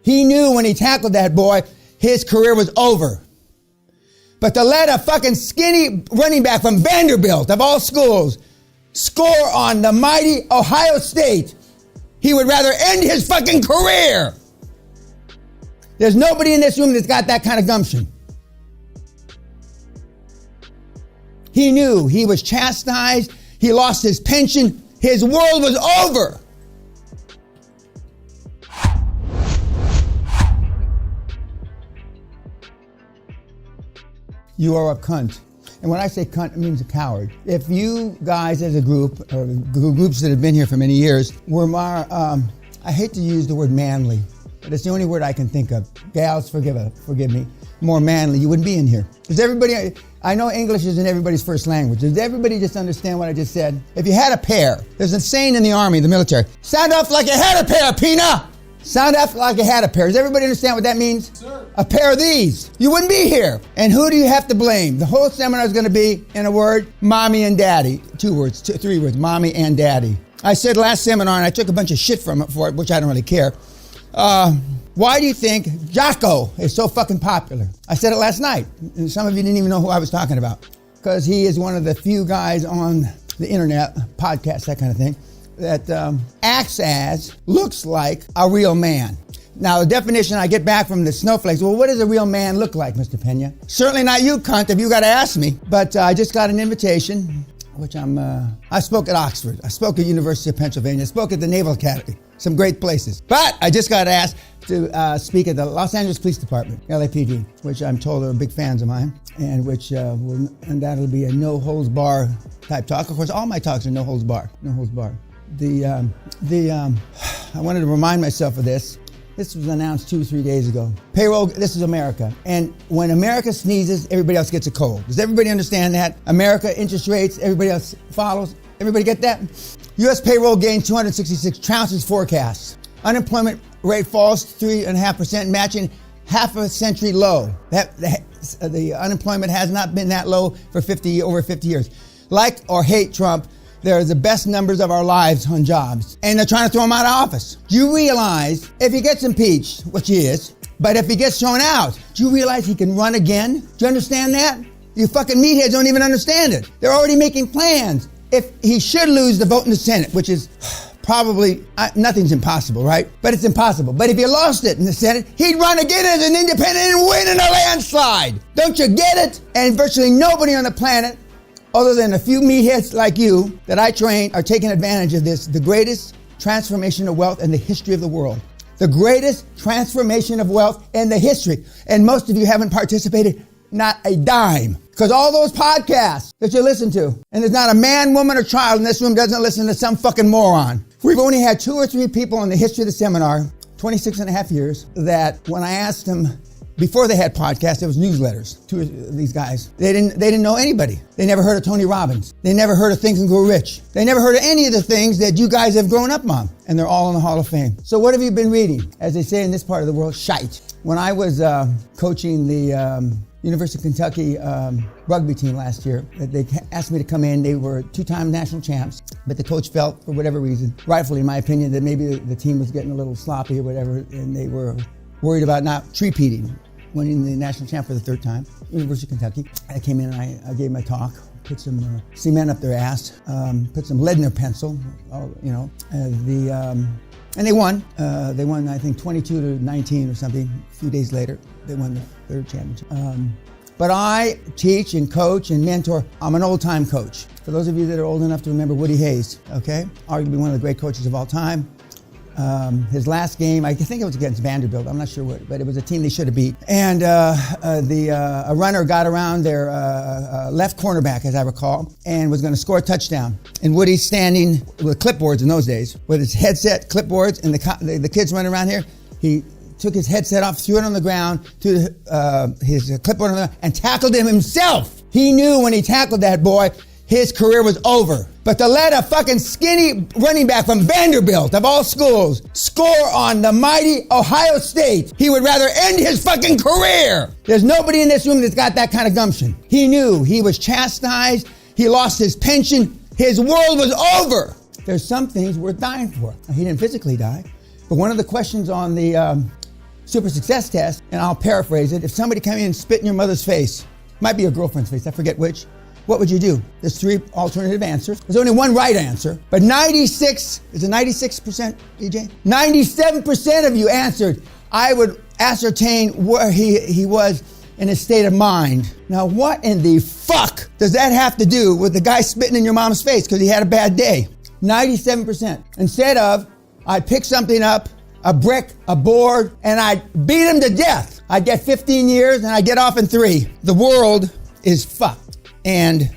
He knew when he tackled that boy, his career was over. But to let a fucking skinny running back from Vanderbilt, of all schools, score on the mighty Ohio State, he would rather end his fucking career. There's nobody in this room that's got that kind of gumption. He knew he was chastised. He lost his pension. His world was over. You are a cunt. And when I say cunt, it means a coward. If you guys as a group, or groups that have been here for many years, were more, I hate to use the word manly, but it's the only word I can think of. Gals, forgive me. More manly, you wouldn't be in here. Does everybody, I know English isn't everybody's first language. Does everybody just understand what I just said? If you had a pair, there's a saying in the army, the military, sound off like you had a pair, Pena. Sound off like you had a pair. Does everybody understand what that means? Sir. A pair of these. You wouldn't be here. And who do you have to blame? The whole seminar is going to be, in a word, mommy and daddy. 3 words, mommy and daddy. I said last seminar, and I took a bunch of shit from it for it, which I don't really care. Why do you think Jocko is so fucking popular? I said it last night, and some of you didn't even know who I was talking about. Because he is one of the few guys on the internet, podcasts, that kind of thing, that acts as, looks like a real man. Now, the definition I get back from the snowflakes, well, what does a real man look like, Mr. Pena? Certainly not you, cunt, if you got to ask me. But I just got an invitation, which I spoke at Oxford. I spoke at University of Pennsylvania. I spoke at the Naval Academy. Some great places. But I just got asked to speak at the Los Angeles Police Department, LAPD, which I'm told are big fans of mine, and which will undoubtedly be a no-holds-bar type talk. Of course, all my talks are no-holds-bar. No-holds-bar. I wanted to remind myself of this. This was announced 2 or 3 days ago. Payroll, this is America. And when America sneezes, everybody else gets a cold. Does everybody understand that? America, interest rates, everybody else follows. Everybody get that? U.S. payroll gained 266 trounces forecast. Unemployment rate falls 3.5%, matching half a century low. The unemployment has not been that low for over 50 years. Like or hate Trump, they're the best numbers of our lives on jobs. And they're trying to throw him out of office. Do you realize if he gets impeached, which he is, but if he gets thrown out, do you realize he can run again? Do you understand that? You fucking meatheads don't even understand it. They're already making plans. If he should lose the vote in the Senate, which is probably, nothing's impossible, right? But it's impossible. But if he lost it in the Senate, he'd run again as an independent and win in a landslide. Don't you get it? And virtually nobody on the planet, other than a few meatheads like you that I train, are taking advantage of this, the greatest transformation of wealth in the history of the world. The greatest transformation of wealth in the history. And most of you haven't participated, not a dime. Because all those podcasts that you listen to, and there's not a man, woman, or child in this room doesn't listen to some fucking moron. We've only had 2 or 3 people in the history of the seminar, 26 and a half years, that when I asked them, before they had podcasts, there was newsletters. 2 of these guys, they didn't know anybody. They never heard of Tony Robbins. They never heard of Think and Grow Rich. They never heard of any of the things that you guys have grown up on. And they're all in the Hall of Fame. So what have you been reading? As they say in this part of the world, shite. When I was coaching the University of Kentucky rugby team last year, they asked me to come in. They were 2-time national champs, but the coach felt, for whatever reason, rightfully in my opinion, that maybe the team was getting a little sloppy or whatever, and they were worried about not repeating, winning the national champ for the 3rd time, University of Kentucky. I came in and I gave my talk, put some cement up their ass, put some lead in their pencil, and they won. They won, I think, 22-19 or something. A few days later, they won the 3rd championship. But I teach and coach and mentor. I'm an old-time coach. For those of you that are old enough to remember Woody Hayes, okay? Arguably one of the great coaches of all time. His last game, I think it was against Vanderbilt, I'm not sure what, but it was a team they should have beat. And a runner got around their left cornerback, as I recall, and was going to score a touchdown. And Woody's standing with clipboards in those days, with his headset, clipboards, and the kids running around here. He took his headset off, threw it on the ground, to his clipboard on the ground, and tackled him himself. He knew when he tackled that boy, his career was over. But to let a fucking skinny running back from Vanderbilt, of all schools, score on the mighty Ohio State, he would rather end his fucking career. There's nobody in this room that's got that kind of gumption. He knew he was chastised. He lost his pension. His world was over. There's some things worth dying for. He didn't physically die. But one of the questions on the super success test, and I'll paraphrase it. If somebody came in and spit in your mother's face, might be your girlfriend's face, I forget which, what would you do? There's 3 alternative answers. There's only one right answer, but 96%, EJ? 97% of you answered, I would ascertain where he was in his state of mind. Now, what in the fuck does that have to do with the guy spitting in your mom's face because he had a bad day? 97%. Instead of, I'd pick something up, a brick, a board, and I'd beat him to death. I'd get 15 years and I'd get off in 3. The world is fucked. And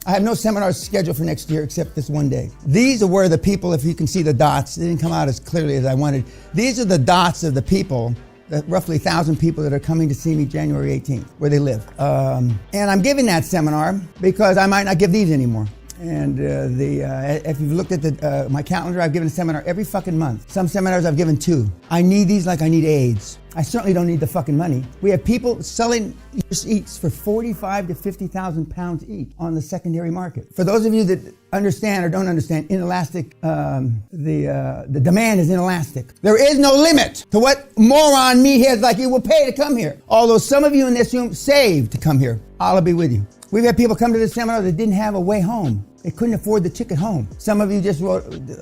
I have no seminars scheduled for next year except this one day. These are where the people, if you can see the dots, they didn't come out as clearly as I wanted. These are the dots of the people, the roughly 1,000 people that are coming to see me January 18th, where they live. And I'm giving that seminar because I might not give these anymore. And if you've looked at my calendar, I've given a seminar every fucking month. Some seminars I've given 2. I need these like I need AIDS. I certainly don't need the fucking money. We have people selling eats for 45 to 50,000 pounds each on the secondary market. For those of you that understand or don't understand, inelastic, the demand is inelastic. There is no limit to what moron meatheads like you will pay to come here. Although some of you in this room saved to come here. Allah be with you. We've had people come to this seminar that didn't have a way home. They couldn't afford the ticket home. Some of you just wrote,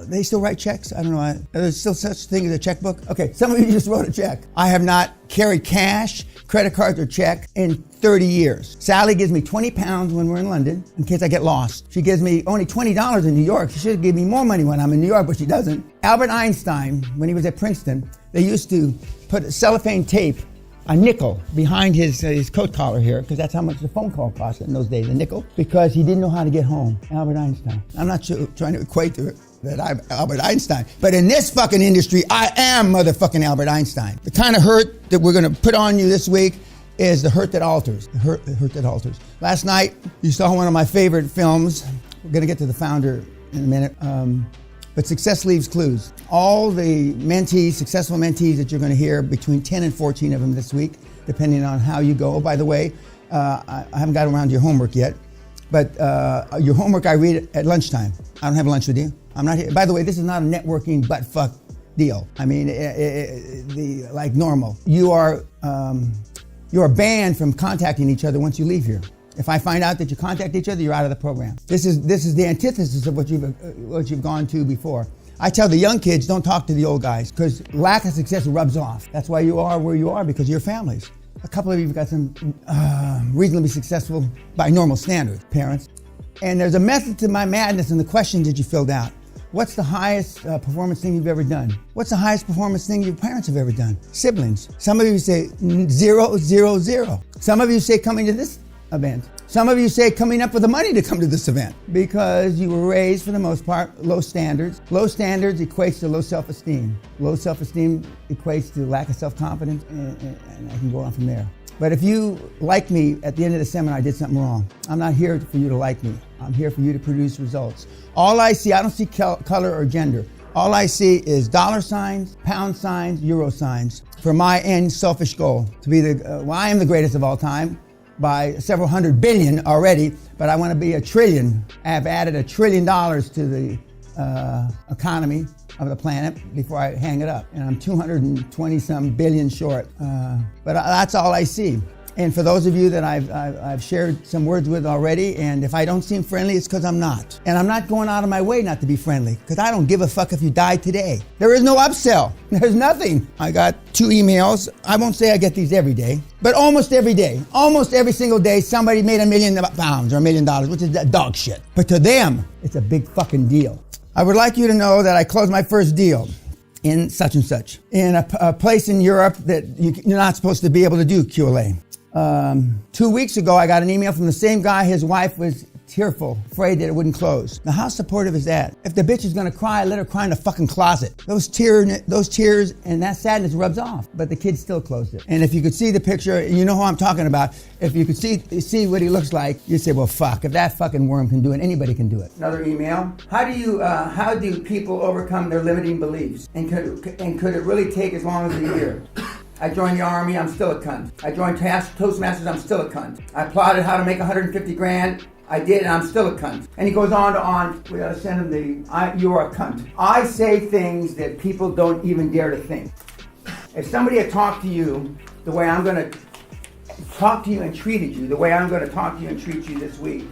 they still write checks? I don't know. There's still such thing as a checkbook? Okay, some of you just wrote a check. I have not carried cash, credit cards, or check in 30 years. Sally gives me 20 pounds when we're in London in case I get lost. She gives me only $20 in New York. She should give me more money when I'm in New York, but she doesn't. Albert Einstein, when he was at Princeton, they used to put cellophane tape, a nickel, behind his coat collar here, because that's how much the phone call cost in those days, a nickel, because he didn't know how to get home. Albert Einstein. I'm not trying to equate to it that I'm Albert Einstein, but in this fucking industry, I am motherfucking Albert Einstein. The kind of hurt that we're gonna put on you this week is the hurt that alters. The hurt that alters. Last night, you saw one of my favorite films. We're gonna get to the founder in a minute. But success leaves clues. All the mentees, successful mentees that you're going to hear, between 10 and 14 of them this week, depending on how you go. Oh, by the way, I haven't got around to your homework yet, but your homework I read at lunchtime. I don't have lunch with you. I'm not here. By the way, this is not a networking butt fuck deal. I mean, like normal. You are banned from contacting each other once you leave here. If I find out that you contact each other, you're out of the program. This is the antithesis of what you've gone to before. I tell the young kids, don't talk to the old guys, because lack of success rubs off. That's why you are where you are, because of your families. A couple of you have got some reasonably successful, by normal standards, parents. And there's a method to my madness in the questions that you filled out. What's the highest performance thing you've ever done? What's the highest performance thing your parents have ever done? Siblings. Some of you say 0, 0, 0. Some of you say coming to this event. Some of you say coming up with the money to come to this event because you were raised, for the most part, low standards. Low standards equates to low self-esteem. Low self-esteem equates to lack of self-confidence, and I can go on from there. But if you like me at the end of the seminar, I did something wrong. I'm not here for you to like me. I'm here for you to produce results. All I see, I don't see color or gender. All I see is dollar signs, pound signs, euro signs for my end selfish goal to be I am the greatest of all time, by several hundred billion already, but I want to be a trillion. I've added $1 trillion to the economy of the planet before I hang it up. And I'm 220 some billion short. But that's all I see. And for those of you that I've shared some words with already, and if I don't seem friendly, it's because I'm not. And I'm not going out of my way not to be friendly, because I don't give a fuck if you die today. There is no upsell. There's nothing. I got 2 emails. I won't say I get these every day, but almost every day, almost every single day, somebody made £1 million or $1 million, which is dog shit. But to them, it's a big fucking deal. I would like you to know that I closed my first deal in such and such, in a place in Europe that you're not supposed to be able to do QLA. 2 weeks ago, I got an email from the same guy. His wife was tearful, afraid that it wouldn't close. Now, how supportive is that? If the bitch is gonna cry, let her cry in the fucking closet. Those tears and that sadness rubs off, but the kid still closed it. And if you could see the picture, you know who I'm talking about. If you could see what he looks like, you'd say, well, fuck, if that fucking worm can do it, anybody can do it. Another email. How do people overcome their limiting beliefs? And could it really take as long as a year? I joined the Army, I'm still a cunt. I joined Toastmasters, I'm still a cunt. I plotted how to make 150 grand. I did, and I'm still a cunt. And he goes on, we gotta send him you're a cunt. I say things that people don't even dare to think. If somebody had talked to you the way I'm going to talk to you and treated you, the way I'm going to talk to you and treat you this week,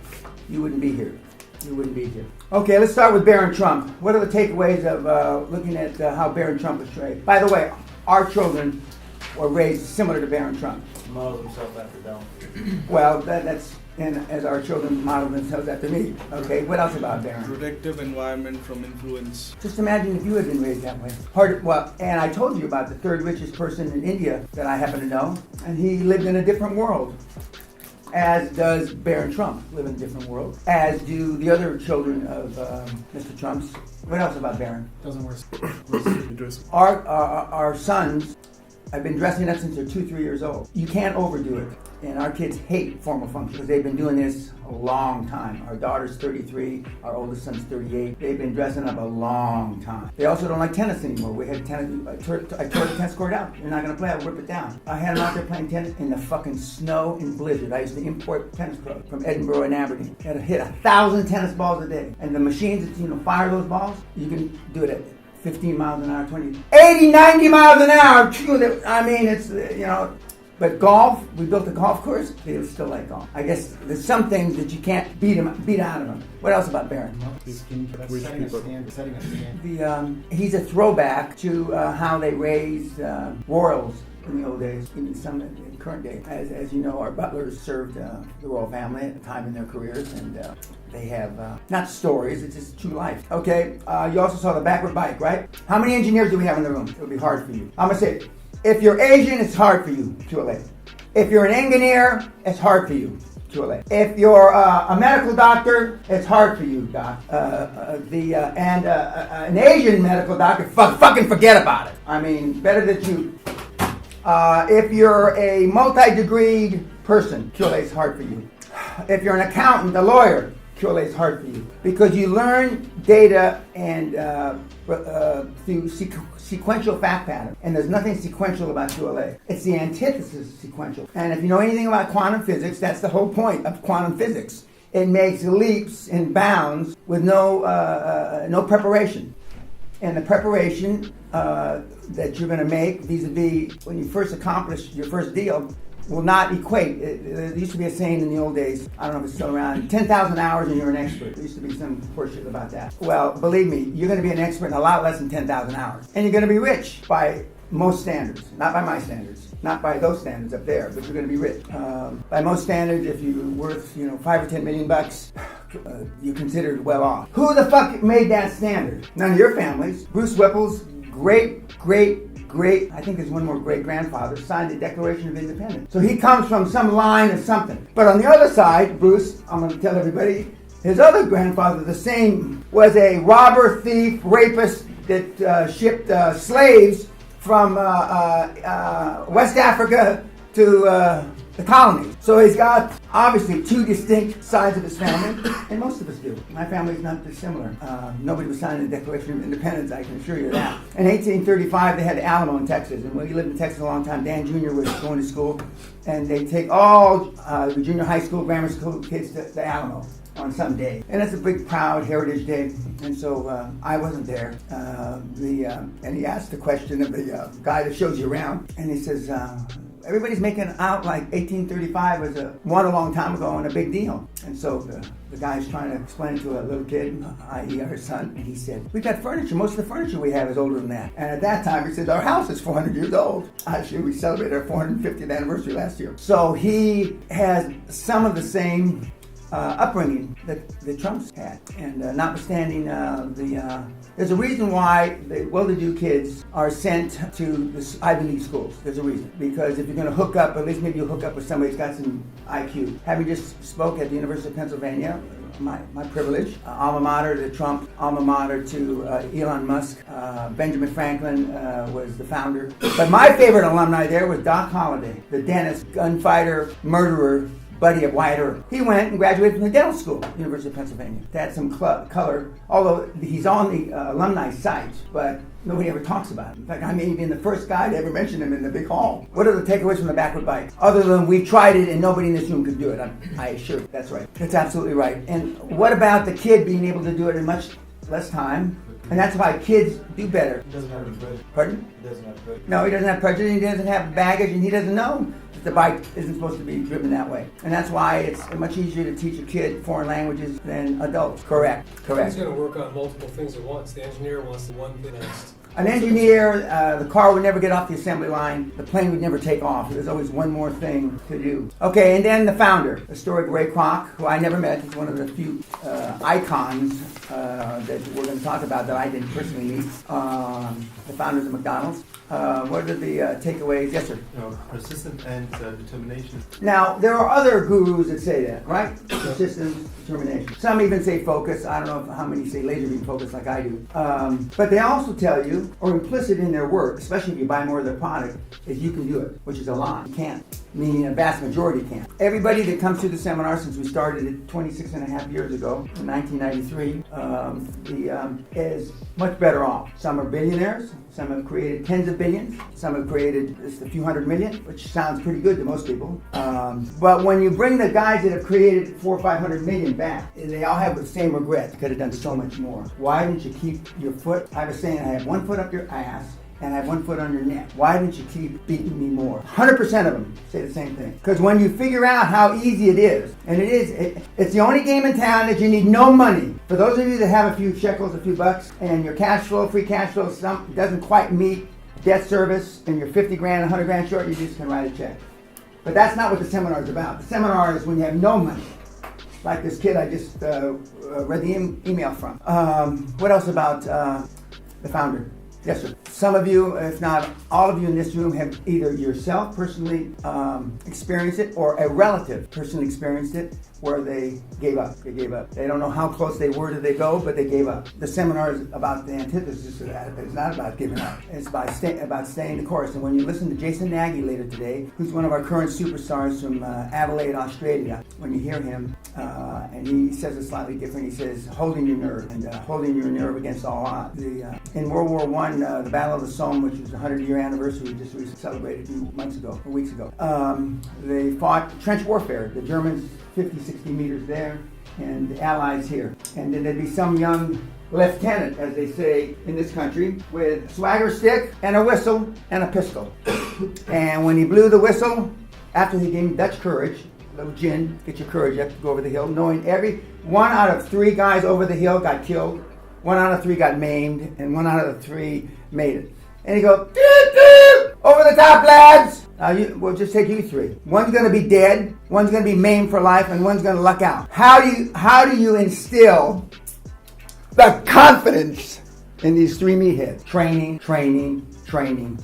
you wouldn't be here. You wouldn't be here. Okay, let's start with Barron Trump. What are the takeaways of looking at how Barron Trump was raised? By the way, our children were raised similar to Barron Trump. Model himself after Don. Well, that's and as our children model themselves after me. Okay, what else about Barron? Protective environment from influence. Just imagine if you had been raised that way. And I told you about the third richest person in India that I happen to know, and he lived in a different world. As does Barron Trump live in a different world, as do the other children of Mr. Trump's. What else about Barron? Doesn't work. Our sons have been dressing up since they're 2-3 years old. You can't overdo it. And our kids hate formal function because they've been doing this a long time. Our daughter's 33, our oldest son's 38. They've been dressing up a long time. They also don't like tennis anymore. We had tennis. I tore the tennis court out. You're not going to play, I'll rip it down. I had them out there playing tennis in the fucking snow and blizzard. I used to import tennis clubs from Edinburgh and Aberdeen. I had to hit 1,000 tennis balls a day. And the machines that fire those balls, you can do it at 15 miles an hour, 20, 80, 90 miles an hour. I mean, it's, But golf, we built a golf course, they still like golf. I guess there's some things that you can't beat out of them. What else about Barron? Setting a standard. He's a throwback to how they raised royals in the old days, even some in the current day. As you know, our butlers served the royal family at a time in their careers, and they have, not stories, it's just true life. Okay, you also saw the backward bike, right? How many engineers do we have in the room? It'll be hard for you. I'm going to say, if you're Asian, it's hard for you, QLA. If you're an engineer, it's hard for you, QLA. If you're a medical doctor, it's hard for you, Doc. An Asian medical doctor, fucking forget about it. I mean, better that you. If you're a multi-degreed person, QLA is hard for you. If you're an accountant, a lawyer, QLA is hard for you. Because you learn data and through sequential fact pattern. And there's nothing sequential about QLA. It's the antithesis of sequential. And if you know anything about quantum physics, that's the whole point of quantum physics. It makes leaps and bounds with no preparation. And the preparation that you're going to make vis-a-vis when you first accomplish your first deal will not equate. There used to be a saying in the old days, I don't know if it's still around, 10,000 hours and you're an expert. There used to be some horseshit about that. Well, believe me, you're going to be an expert in a lot less than 10,000 hours. And you're going to be rich by most standards, not by my standards, not by those standards up there, but you're going to be rich. By most standards, if you're worth, $5 or $10 million, you're considered well off. Who the fuck made that standard? None of your families. Bruce Whipple's great, I think there's one more great-grandfather, signed the Declaration of Independence. So he comes from some line of something. But on the other side, Bruce, I'm going to tell everybody, his other grandfather, the same, was a robber, thief, rapist that shipped slaves from West Africa to the colonies. So he's got, obviously, two distinct sides of his family, and most of us do. My family's not dissimilar. Nobody was signing the Declaration of Independence, I can assure you that. In 1835, they had the Alamo in Texas, and when he lived in Texas a long time, Dan Jr. was going to school, and they take all the junior high school, grammar school kids to the Alamo on some day. And it's a big, proud Heritage Day, and so I wasn't there. And he asked the question of the guy that shows you around, and he says, everybody's making out like 1835 was won a long time ago and a big deal. And so the guy's trying to explain to a little kid, i.e. our son, and he said, we've got furniture. Most of the furniture we have is older than that. And at that time, he said, our house is 400 years old. Actually, we celebrated our 450th anniversary last year. So he has some of the same upbringing that the Trumps had. And notwithstanding there's a reason why the well-to-do kids are sent to the Ivy League schools. There's a reason. Because if you're going to hook up, at least maybe you'll hook up with somebody who's got some IQ. Having just spoke at the University of Pennsylvania, my privilege, alma mater to Trump, alma mater to Elon Musk. Benjamin Franklin was the founder. But my favorite alumni there was Doc Holliday, the dentist, gunfighter, murderer, buddy of Wyatt Earp. He went and graduated from the dental school, University of Pennsylvania. To add some color, although he's on the alumni site, but nobody ever talks about him. In fact, I may be the first guy to ever mention him in the big hall. What are the takeaways from the backward bike? Other than we tried it and nobody in this room could do it. I assure you, that's right. That's absolutely right. And what about the kid being able to do it in much less time And that's why kids do better. He doesn't have any prejudice. Pardon? He doesn't have prejudice. No, he doesn't have prejudice, he doesn't have baggage, and he doesn't know that the bike isn't supposed to be driven that way. And that's why it's much easier to teach a kid foreign languages than adults. Correct. He's Correct. going to work on multiple things at once. The engineer wants the one thing next. An engineer, the car would never get off the assembly line. The plane would never take off. There's always one more thing to do. Okay, and then the founder, the historic Ray Kroc, who I never met. He's one of the few icons that we're going to talk about that I didn't personally meet. The founders of McDonald's. What are the takeaways? Yes, sir. Persistence and determination. Now, there are other gurus that say that, right? Persistence, determination. Some even say focus. I don't know how many say laser beam focus like I do. But they also tell you, or implicit in their work, especially if you buy more of their product, is you can do it, which is a lie. You can't. Meaning a vast majority can't. Everybody that comes to the seminar since we started it 26 and a half years ago, in 1993, is much better off. Some are billionaires. Some have created tens of billions. Some have created just a few hundred million, which sounds pretty good to most people. But when you bring the guys that have created 400 or 500 million back, they all have the same regret. They could have done so much more. Why didn't you keep your foot? I was saying I have one foot up your ass and I have one foot on your neck. Why didn't you keep beating me more? 100% of them say the same thing. Because when you figure out how easy it is, and it's the only game in town that you need no money. For those of you that have a few shekels, a few bucks, and your cash flow, free cash flow, doesn't quite meet debt service, and you're 50 grand, 100 grand short, you just can write a check. But that's not what the seminar is about. The seminar is when you have no money. Like this kid I just read the email from. What else about the founder? Yes, sir. Some of you, if not all of you in this room, have either yourself personally experienced it or a relative personally experienced it where they gave up. They gave up. They don't know how close they were to they go, but they gave up. The seminar is about the antithesis of that. It's not about giving up. It's about staying the course. And when you listen to Jason Nagy later today, who's one of our current superstars from Adelaide, Australia, when you hear him, and he says it slightly different, he says, holding your nerve, and holding your nerve against all odds. In World War I, the Battle of the Somme, which was the 100-year anniversary, we just recently celebrated a few weeks ago, they fought trench warfare. The Germans 50, 60 meters there, and the Allies here. And then there'd be some young lieutenant, as they say in this country, with a swagger stick and a whistle and a pistol. And when he blew the whistle, after he gave Dutch courage, a little gin, get your courage, you have to go over the hill, knowing one out of 3 guys over the hill got killed, 1 out of 3 got maimed, and 1 out of the 3 made it. And he goes, doot, doot, over the top, lads. We'll just take you 3. One's going to be dead, one's going to be maimed for life, and one's going to luck out. How do you instill the confidence in these 3 meatheads? Training,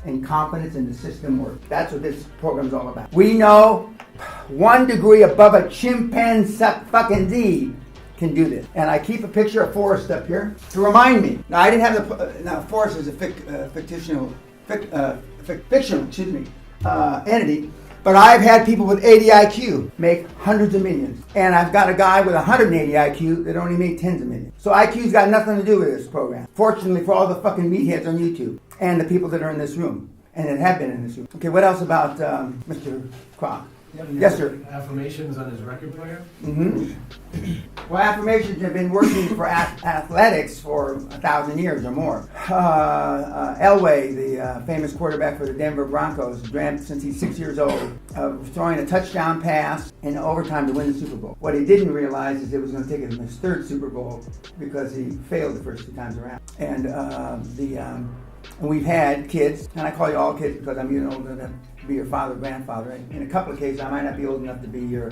and confidence in the system work. That's what this program's all about. We know 1 degree above a chimpanzee fucking can do this. And I keep a picture of Forrest up here to remind me. Now, I didn't have now Forrest is a fictional entity, but I've had people with 80 IQ make hundreds of millions. And I've got a guy with 180 IQ that only made tens of millions. So IQ's got nothing to do with this program. Fortunately for all the fucking meatheads on YouTube and the people that are in this room and that have been in this room. Okay, what else about Mr. Kroc? Yes, sir. Affirmations on his record player? Mm-hmm. Well, affirmations have been working for athletics for 1,000 years or more. Elway, the famous quarterback for the Denver Broncos, dreamt since he's 6 years old of throwing a touchdown pass in overtime to win the Super Bowl. What he didn't realize is it was going to take him his 3rd Super Bowl because he failed the first 2 times around. And we've had kids, and I call you all kids because I'm even older than to be your father, grandfather. In a couple of cases, I might not be old enough to be your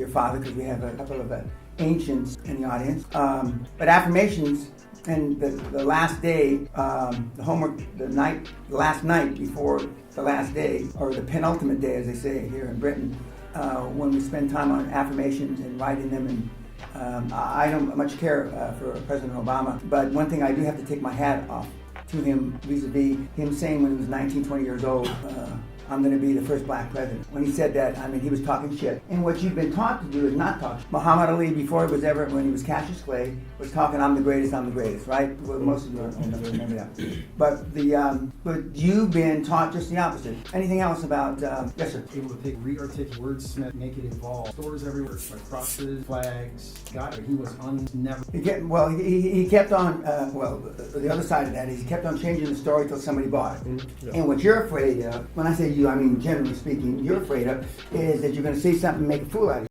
father because we have a couple of ancients in the audience. But affirmations, and the last day, the last night before the last day, or the penultimate day, as they say here in Britain, when we spend time on affirmations and writing them. And I don't much care for President Obama, but one thing I do have to take my hat off to him vis-a-vis him saying when he was 19, 20 years old, I'm going to be the first black president. When he said that, I mean, he was talking shit. And what you've been taught to do is not talk. Muhammad Ali, before he was ever, when he was Cassius Clay, was talking, I'm the greatest, right? Well, most of you don't remember that. But you've been taught just the opposite. Anything else about, yes, sir? Able to take re-articulate wordsmith, make it evolve. Stores everywhere, like crosses, flags. He was never. He kept on, the other side of that is he kept on changing the story till somebody bought it. Yeah. And what you're afraid of, when I say you, I mean generally speaking, you're afraid of, is that you're going to say something and make a fool out of you.